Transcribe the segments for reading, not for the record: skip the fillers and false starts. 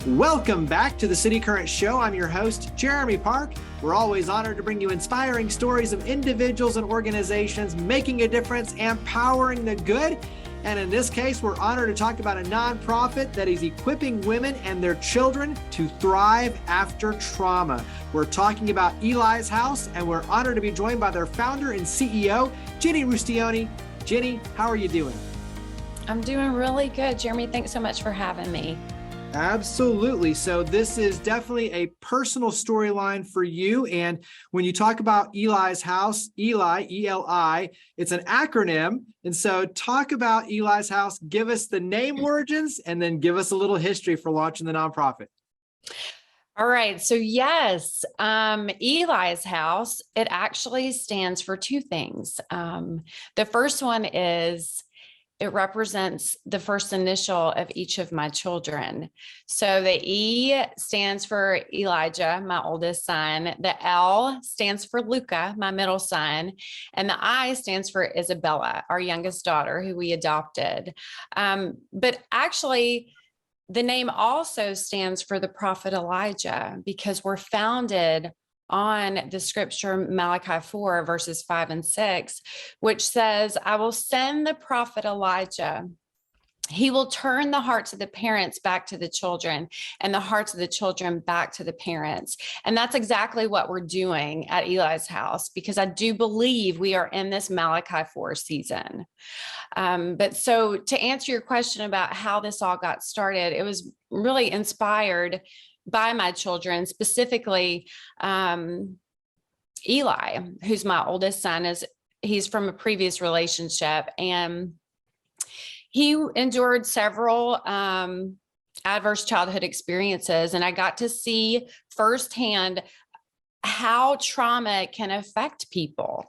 Welcome back to the City Current Show. I'm your host, Jeremy Park. We're always honored to bring you inspiring stories of individuals and organizations making a difference and powering the good. And in this case, we're honored to talk about a nonprofit that is equipping women and their children to thrive after trauma. We're talking about Elis House, and we're honored to be joined by their founder and CEO, Jenny Rustioni. Jenny, how are you doing? I'm doing really good, Jeremy. Thanks so much for having me. Absolutely. So this is definitely a personal storyline for you. And when you talk about Elis House, E.L.I., E-L-I, it's an acronym. And so talk about Elis House, give us the name origins, and then give us a little history for launching the nonprofit. All right. So yes, Elis House, it actually stands for two things. The first one is it represents the first initial of each of my children. So the E stands for Elijah, my oldest son. The L stands for Luca, my middle son. And the I stands for Isabella, our youngest daughter, who we adopted. But actually, the name also stands for the prophet Elijah, because we're founded on the scripture Malachi 4 verses 5 and 6, which says, I will send the prophet Elijah. He will turn the hearts of the parents back to the children and the hearts of the children back to the parents. And that's exactly what we're doing at Elis House, because I do believe we are in this Malachi 4 season. But so to answer your question about how this all got started, it was really inspired by my children, specifically Eli, who's my oldest son. He's from a previous relationship, and he endured several adverse childhood experiences, and I got to see firsthand how trauma can affect people,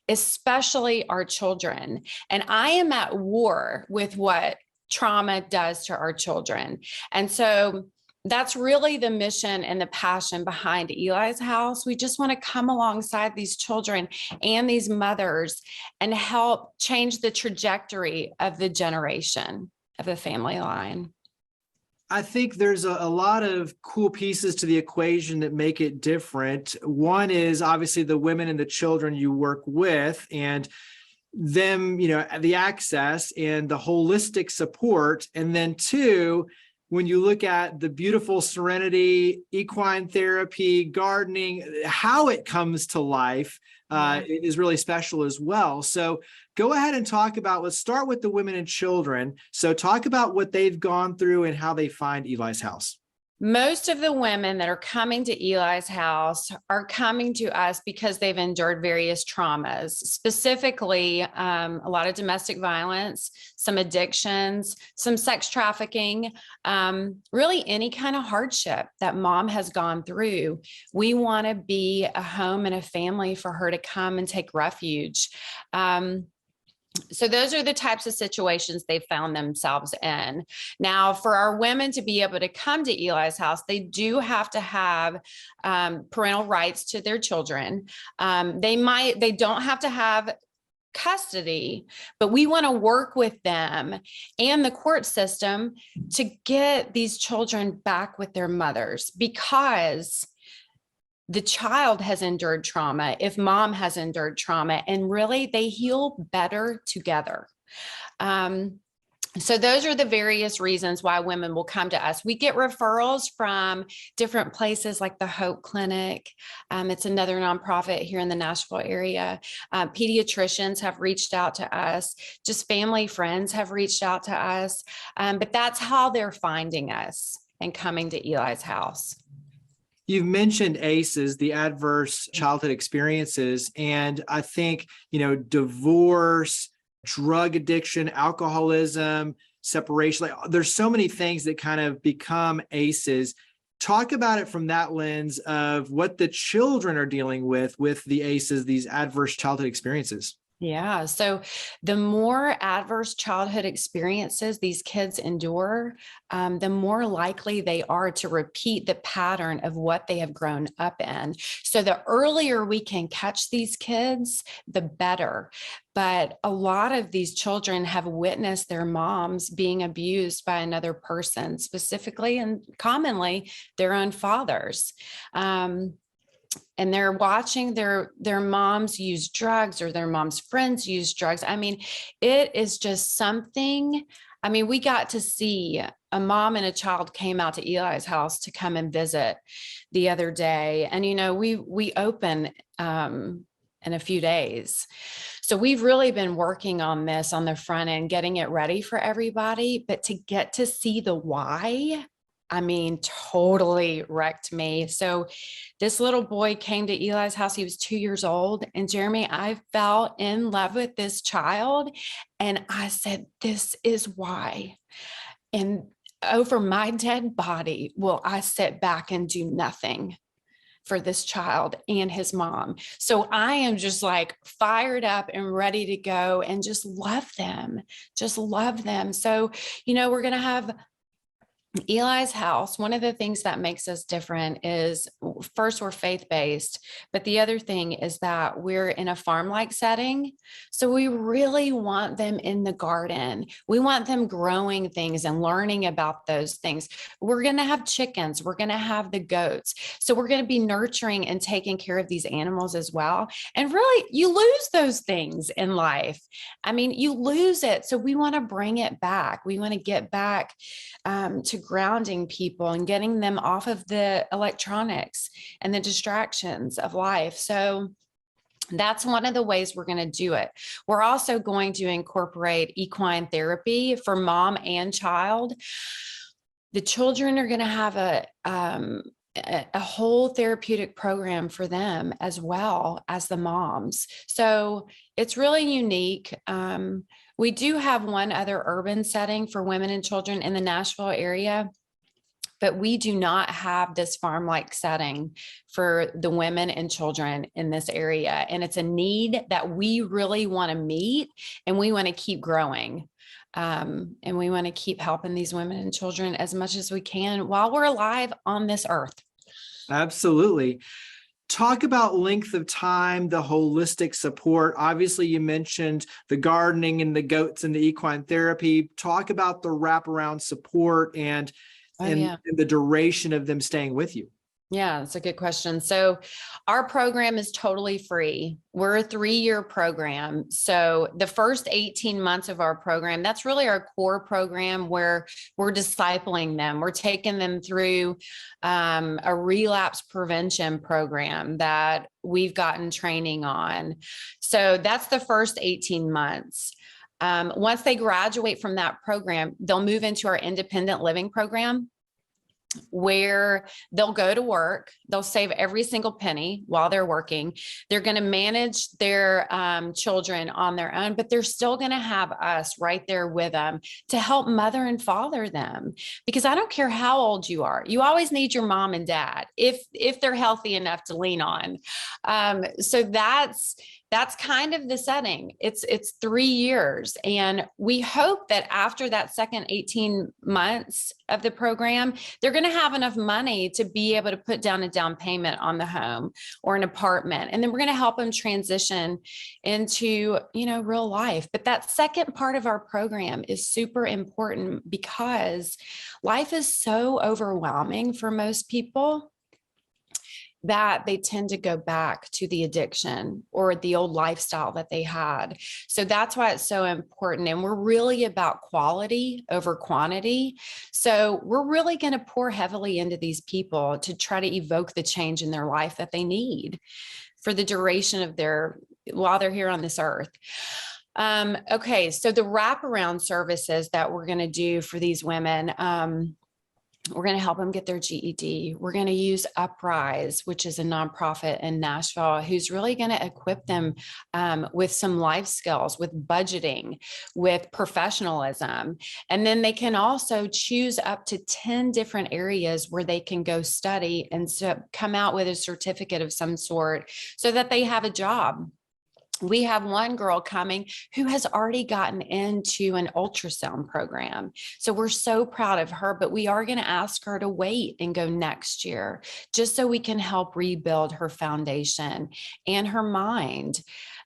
especially our children. And I am at war with what trauma does to our children. And so that's really the mission and the passion behind Elis House. We just want to come alongside these children and these mothers and help change the trajectory of the generation of the family line. I think there's a lot of cool pieces to the equation that make it different. One is obviously the women and the children you work with, and them, the access and the holistic support. And then two, when you look at the beautiful serenity, equine therapy, gardening, how it comes to life is really special as well. So go ahead and talk about, let's start with the women and children. So talk about what they've gone through and how they find Elis House. Most of the women that are coming to Elis House are coming to us because they've endured various traumas, specifically a lot of domestic violence, some addictions, some sex trafficking, really any kind of hardship that mom has gone through. We want to be a home and a family for her to come and take refuge. So those are the types of situations they found themselves in. Now, for our women to be able to come to Elis House, they do have to have parental rights to their children. They don't have to have custody, but we want to work with them and the court system to get these children back with their mothers, because the child has endured trauma, if mom has endured trauma, and really they heal better together. So those are the various reasons why women will come to us. We get referrals from different places like the Hope Clinic. It's another nonprofit here in the Nashville area. Pediatricians have reached out to us. Just family friends have reached out to us. But that's how they're finding us and coming to Elis House. You've mentioned ACEs, the adverse childhood experiences, and I think, divorce, drug addiction, alcoholism, separation, there's so many things that kind of become ACEs. Talk about it from that lens of what the children are dealing with the ACEs, these adverse childhood experiences. Yeah. So the more adverse childhood experiences these kids endure, the more likely they are to repeat the pattern of what they have grown up in. So the earlier we can catch these kids, the better. But a lot of these children have witnessed their moms being abused by another person, specifically and commonly their own fathers. And they're watching their moms use drugs or their mom's friends use drugs. I mean, it is just something. I mean, we got to see a mom and a child came out to Eli's house to come and visit the other day. And, we open in a few days. So we've really been working on this on the front end, getting it ready for everybody, but to get to see the why, I mean, totally wrecked me. So this little boy came to Eli's house. He was 2 years old. And Jeremy, I fell in love with this child. And I said, this is why. And over my dead body, will I sit back and do nothing for this child and his mom? So I am just like fired up and ready to go and just love them. Just love them. So, we're going to have Eli's house. One of the things that makes us different is, first, we're faith-based, but the other thing is that we're in a farm-like setting. So we really want them in the garden. We want them growing things and learning about those things. We're going to have chickens. We're going to have the goats. So we're going to be nurturing and taking care of these animals as well. And really, you lose those things in life. I mean, you lose it. So we want to bring it back. We want to get back to grounding people and getting them off of the electronics and the distractions of life. So that's one of the ways we're going to do it. We're also going to incorporate equine therapy for mom and child. The children are going to have a whole therapeutic program for them as well as the moms. So it's really unique. We do have one other urban setting for women and children in the Nashville area, but we do not have this farm-like setting for the women and children in this area. And it's a need that we really want to meet, and we want to keep growing. And we want to keep helping these women and children as much as we can while we're alive on this earth. Absolutely. Talk about length of time, the holistic support. Obviously, you mentioned the gardening and the goats and the equine therapy. Talk about the wraparound support and the duration of them staying with you. Yeah, that's a good question. So our program is totally free. We're a 3-year program. So the first 18 months of our program, that's really our core program where we're discipling them. We're taking them through a relapse prevention program that we've gotten training on. So that's the first 18 months. Once they graduate from that program, they'll move into our independent living program, where they'll go to work. They'll save every single penny while they're working. They're going to manage their children on their own, but they're still going to have us right there with them to help mother and father them. Because I don't care how old you are, you always need your mom and dad if they're healthy enough to lean on. So that's kind of the setting. It's 3 years. And we hope that after that second 18 months of the program, they're going to have enough money to be able to put down a down payment on the home or an apartment. And then we're going to help them transition into, real life. But that second part of our program is super important because life is so overwhelming for most people that they tend to go back to the addiction or the old lifestyle that they had. So that's why it's so important. And we're really about quality over quantity. So we're really going to pour heavily into these people to try to evoke the change in their life that they need for the duration of while they're here on this earth. Okay. So the wraparound services that we're going to do for these women, we're going to help them get their GED. We're going to use Uprise, which is a nonprofit in Nashville, who's really going to equip them with some life skills, with budgeting, with professionalism. And then they can also choose up to 10 different areas where they can go study and so come out with a certificate of some sort so that they have a job. We have one girl coming who has already gotten into an ultrasound program. So we're so proud of her, but we are going to ask her to wait and go next year just so we can help rebuild her foundation and her mind.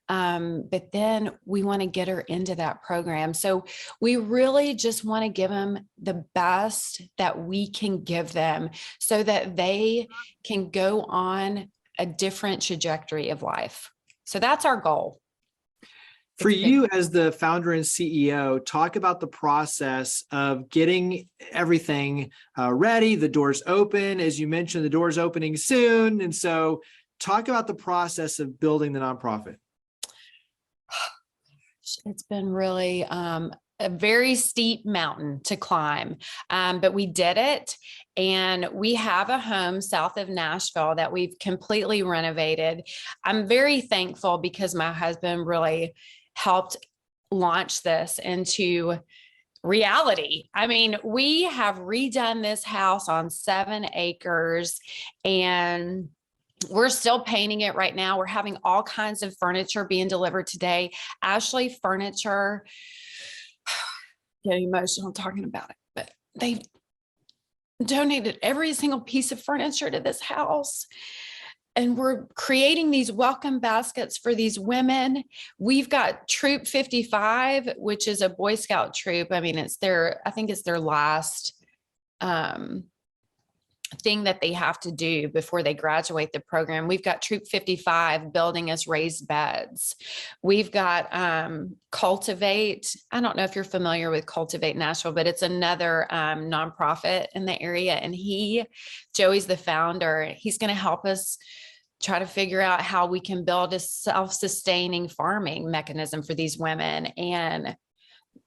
But then we want to get her into that program. So we really just want to give them the best that we can give them so that they can go on a different trajectory of life. So that's our goal. For you as the founder and CEO, talk about the process of getting everything ready, the doors open. As you mentioned, the doors opening soon. And so talk about the process of building the nonprofit. It's been really a very steep mountain to climb, but we did it. And we have a home south of Nashville that we've completely renovated. I'm very thankful because my husband really helped launch this into reality. I mean, we have redone this house on 7 acres and we're still painting it right now. We're having all kinds of furniture being delivered today. Ashley Furniture, getting emotional talking about it, but they donated every single piece of furniture to this house. And we're creating these welcome baskets for these women. We've got Troop 55, which is a Boy Scout troop. I mean, I think it's their last thing that they have to do before they graduate the program. We've got Troop 55 building us raised beds. We've got Cultivate. I don't know if you're familiar with Cultivate Nashville, but it's another nonprofit in the area. And Joey's the founder. He's going to help us try to figure out how we can build a self-sustaining farming mechanism for these women. And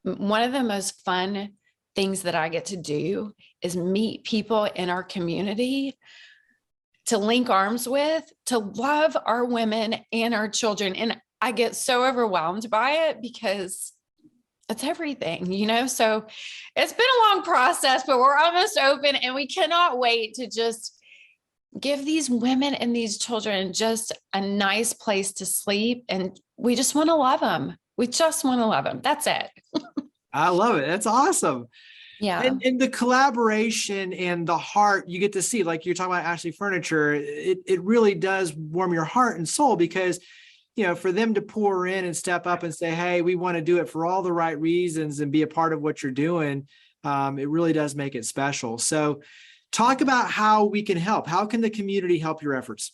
one of the most fun things that I get to do is meet people in our community to link arms with, to love our women and our children. And I get so overwhelmed by it because it's everything, so it's been a long process, but we're almost open and we cannot wait to just give these women and these children just a nice place to sleep. And we just want to love them. We just want to love them. That's it. I love it. That's awesome. Yeah. And the collaboration and the heart you get to see, like you're talking about Ashley Furniture, it really does warm your heart and soul because, for them to pour in and step up and say, hey, we want to do it for all the right reasons and be a part of what you're doing. It really does make it special. So talk about how we can help. How can the community help your efforts?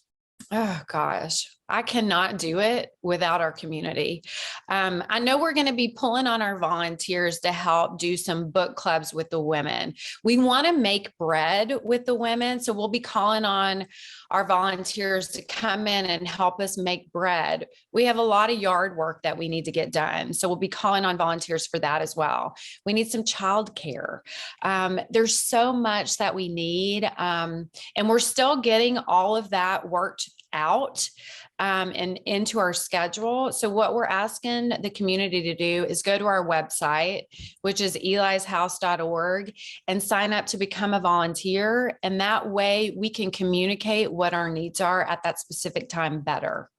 Oh gosh, I cannot do it without our community. I know we're going to be pulling on our volunteers to help do some book clubs with the women. We want to make bread with the women. So we'll be calling on our volunteers to come in and help us make bread. We have a lot of yard work that we need to get done. So we'll be calling on volunteers for that as well. We need some childcare. There's so much that we need. And we're still getting all of that worked out and into our schedule. So what we're asking the community to do is go to our website, which is elishouse.org, and sign up to become a volunteer. And that way we can communicate what our needs are at that specific time better.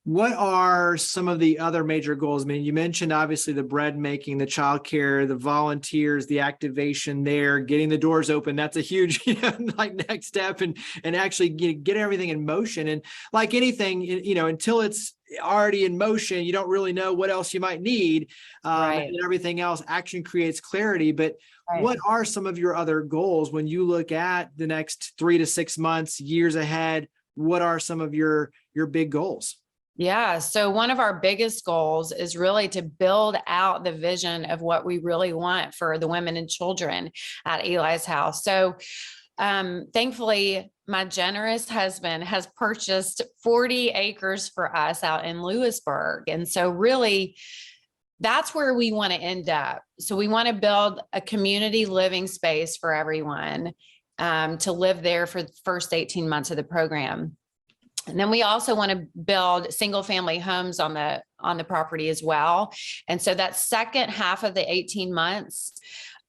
What are some of the other major goals? I mean, you mentioned obviously the bread making, the childcare, the volunteers, the activation there, getting the doors open. That's a huge, next step and actually get everything in motion. And like anything, until it's already in motion, you don't really know what else you might need. Right. And everything else, action creates clarity. But Right. What are some of your other goals when you look at the next 3 to 6 months, years ahead? What are some of your big goals? Yeah. So one of our biggest goals is really to build out the vision of what we really want for the women and children at Elis House. So thankfully, my generous husband has purchased 40 acres for us out in Lewisburg. And so really, that's where we want to end up. So we want to build a community living space for everyone to live there for the first 18 months of the program. And then we also want to build single family homes on the property as well. And so that second half of the 18 months,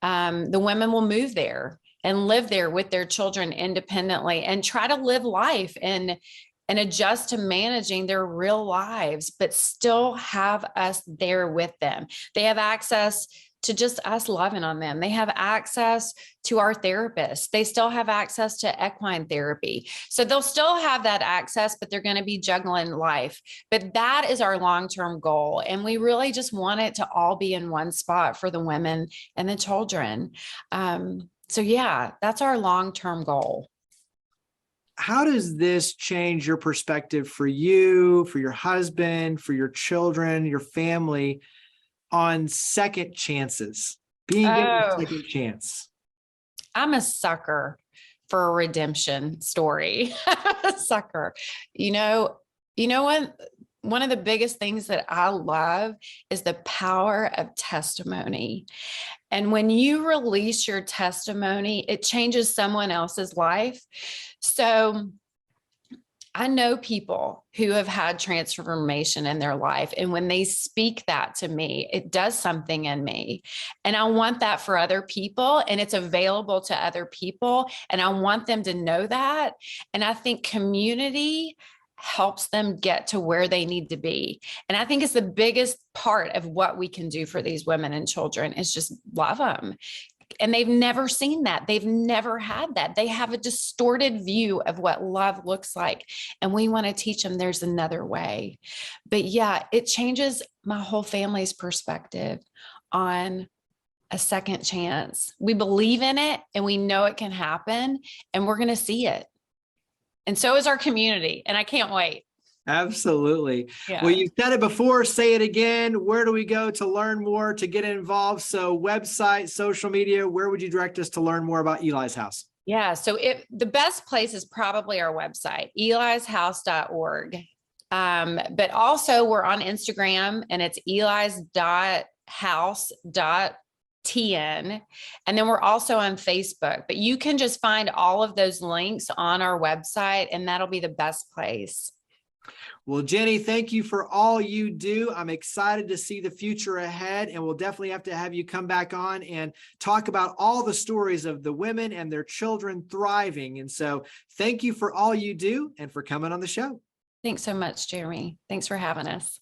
the women will move there and live there with their children independently and try to live life and and adjust to managing their real lives, but still have us there with them. They have access to just us loving on them. They have access to our therapists. They still have access to equine therapy. So they'll still have that access, but they're going to be juggling life. But that is our long-term goal. And we really just want it to all be in one spot for the women and the children. So yeah, that's our long-term goal. How does this change your perspective for you, for your husband, for your children, your family on second chances, being given a second chance? I'm a sucker for a redemption story. A sucker. You know what? One of the biggest things that I love is the power of testimony. And when you release your testimony, it changes someone else's life. So I know people who have had transformation in their life. And when they speak that to me, it does something in me. And I want that for other people, and it's available to other people. And I want them to know that. And I think community helps them get to where they need to be. And I think it's the biggest part of what we can do for these women and children is just love them. And they've never seen that. They've never had that. They have a distorted view of what love looks like. And we want to teach them there's another way. But yeah, it changes my whole family's perspective on a second chance. We believe in it and we know it can happen, and we're going to see it. And so is our community. And I can't wait. Absolutely. Yeah. Well, you said it before, say it again. Where do we go to learn more, to get involved? So website, social media, where would you direct us to learn more about Eli's House? Yeah. So the best place is probably our website, elishouse.org. But also we're on Instagram, and it's elis.house.tn. And then we're also on Facebook, but you can just find all of those links on our website, and that'll be the best place. Well, Jenny, thank you for all you do. I'm excited to see the future ahead, and we'll definitely have to have you come back on and talk about all the stories of the women and their children thriving. And so thank you for all you do and for coming on the show. Thanks so much, Jeremy. Thanks for having us.